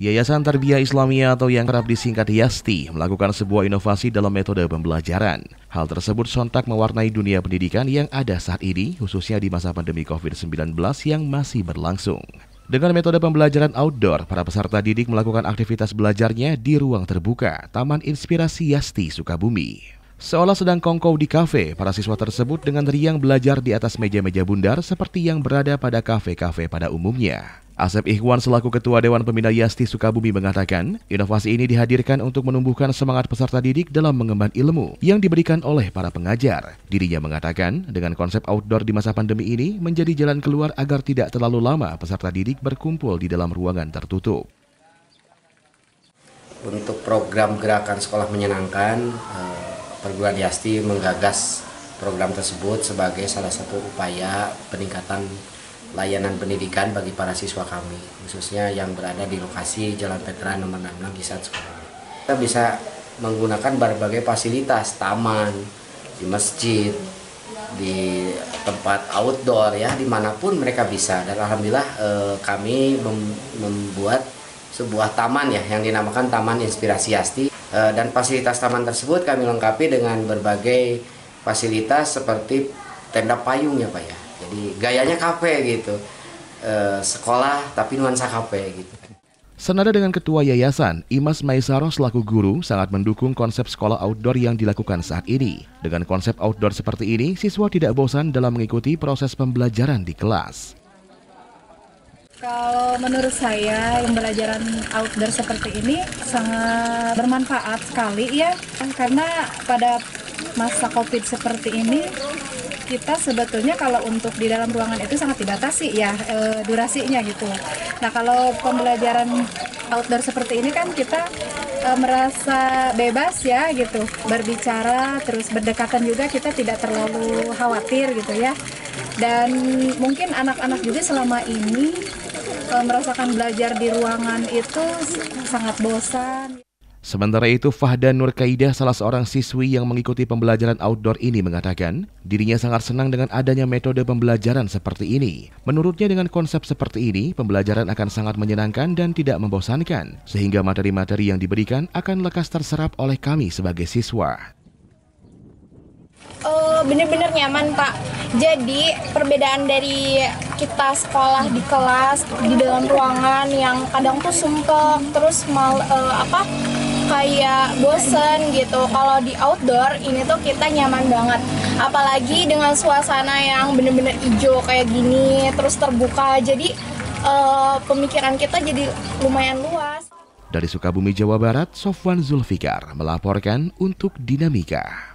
Yayasan Tarbiyah Islamiyah atau yang kerap disingkat YASTI melakukan sebuah inovasi dalam metode pembelajaran. Hal tersebut sontak mewarnai dunia pendidikan yang ada saat ini, khususnya di masa pandemi COVID-19 yang masih berlangsung. Dengan metode pembelajaran outdoor, para peserta didik melakukan aktivitas belajarnya di ruang terbuka, Taman Inspirasi YASTI Sukabumi. Seolah sedang kongkow di kafe, para siswa tersebut dengan riang belajar di atas meja-meja bundar seperti yang berada pada kafe-kafe pada umumnya. Asep Ikhwan selaku Ketua Dewan Pembina YASTI Sukabumi mengatakan, inovasi ini dihadirkan untuk menumbuhkan semangat peserta didik dalam mengemban ilmu yang diberikan oleh para pengajar. Dirinya mengatakan, dengan konsep outdoor di masa pandemi ini menjadi jalan keluar agar tidak terlalu lama peserta didik berkumpul di dalam ruangan tertutup. Untuk program Gerakan Sekolah Menyenangkan, perguruan YASTI menggagas program tersebut sebagai salah satu upaya peningkatan layanan pendidikan bagi para siswa kami, khususnya yang berada di lokasi Jalan Petra nomor 66 di Sukabumi. Kita bisa menggunakan berbagai fasilitas, taman, di masjid, di tempat outdoor ya, dimanapun mereka bisa. Dan alhamdulillah kami membuat sebuah taman ya yang dinamakan Taman Inspirasi YASTI. Dan fasilitas taman tersebut kami lengkapi dengan berbagai fasilitas seperti tenda payung ya Pak ya. Jadi gayanya kafe gitu, sekolah tapi nuansa kafe gitu. Senada dengan Ketua Yayasan, Imas Maisaroh selaku guru sangat mendukung konsep sekolah outdoor yang dilakukan saat ini. Dengan konsep outdoor seperti ini, siswa tidak bosan dalam mengikuti proses pembelajaran di kelas. Kalau menurut saya, pembelajaran outdoor seperti ini sangat bermanfaat sekali ya, karena pada masa COVID seperti ini, kita sebetulnya kalau untuk di dalam ruangan itu sangat dibatasi ya durasinya gitu. Nah kalau pembelajaran outdoor seperti ini kan kita merasa bebas ya gitu, berbicara terus berdekatan juga, kita tidak terlalu khawatir gitu ya. Dan mungkin anak-anak juga selama ini merasakan belajar di ruangan itu sangat bosan. Sementara itu, Fahdan Nur Kaidah, salah seorang siswi yang mengikuti pembelajaran outdoor ini mengatakan, dirinya sangat senang dengan adanya metode pembelajaran seperti ini. Menurutnya dengan konsep seperti ini, pembelajaran akan sangat menyenangkan dan tidak membosankan, sehingga materi-materi yang diberikan akan lekas terserap oleh kami sebagai siswa. Bener-bener nyaman Pak. Jadi perbedaan dari kita sekolah di kelas, di dalam ruangan yang kadang tuh sumpek, terus kayak bosen gitu. Kalau di outdoor ini tuh kita nyaman banget. Apalagi dengan suasana yang bener-bener hijau kayak gini, terus terbuka. Jadi pemikiran kita jadi lumayan luas. Dari Sukabumi, Jawa Barat, Sofwan Zulfikar melaporkan untuk Dinamika.